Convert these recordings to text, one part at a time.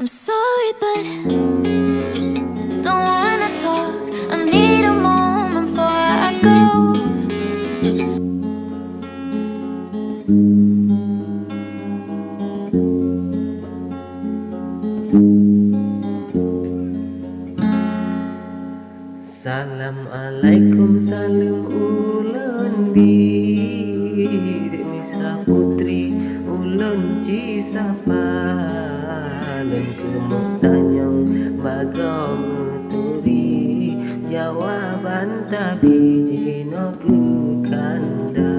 I'm sorry, but don't wanna talk. I need a moment before I go. Assalamualaikum salam ulun di Misa putri ulun ci sapa dan kemuk tanyong bagong turi jawaban tapi jino ku kanda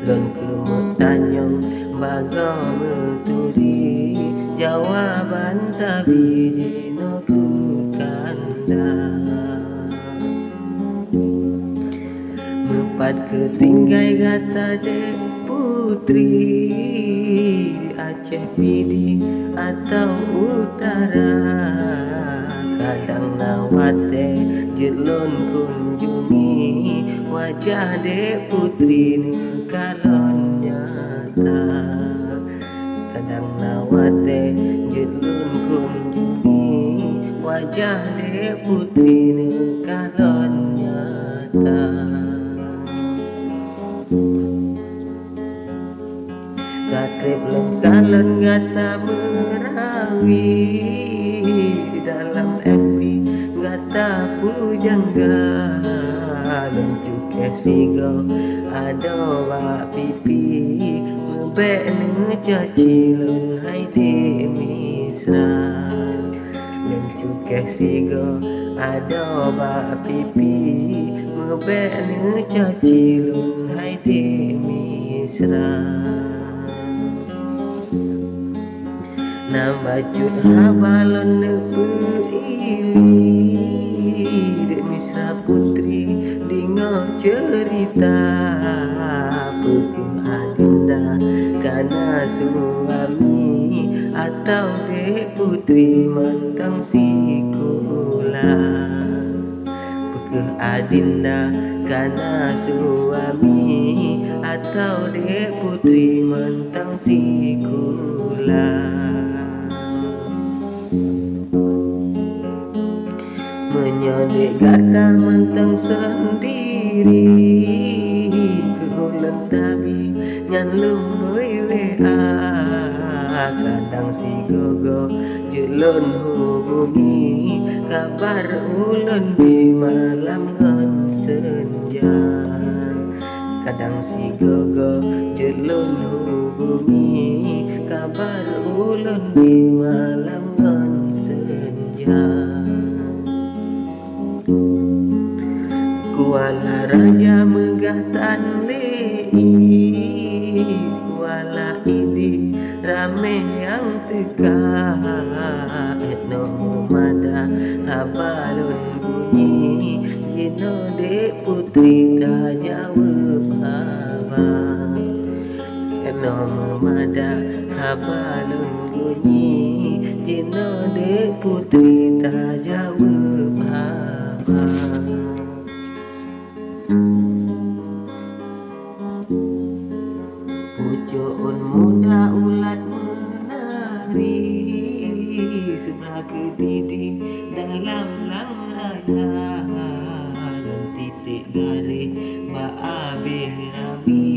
dan kemuk tanyong bagong turi jawaban tapi jino ku kanda Mepat ketinggai gata dek putri Aceh Pidi atau utara Kadang nawate jelun kunjungi Wajah dek putri ni kalon nyata Kadang nawate jelun kunjungi Wajah dek putri ni kalon nyata Katrip lengkalan gata merawi Dalam FB gata pujangga Lencuke sigo ado wak pipi Mebek ngecaci lun hai di misra Lencuke sigo ado wak pipi Mebek ngecaci lun hai di misra Nambacut habalon nepeili Dek Misa putri dingo cerita Peking adinda kana suami Atau dek putri mentang sikula Peking adinda kana suami Atau dek putri mentang sikula Menyodek gata mentang sendiri Keulen tabi nyan lumbui WA Kadang si gogo jelun hubungi Kabar ulun di malam ngon senja Kadang si gogo jelun hubungi Kabar ulun di malam ngon senja Kuala Raja megah tan lei Kuala ini rame yang teka Etno mada habalun bunyi Jino dek putri tak jawab apa Etno mada habalun bunyi Jino dek putri tak jawab apa Pucukun muda ulat menari Sebelah kedidi dalam lang raya Dan titik garis ba'abih rabi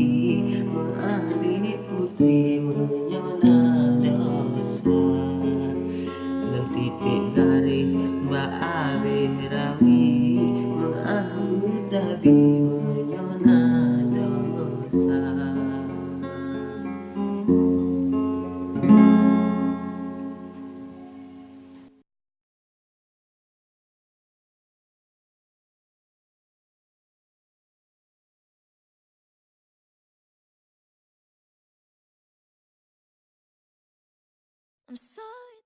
Mengadik putri menyona dosa Dan titik garis ba'abih rabi Mengadik tabi menyona dosa I'm sorry.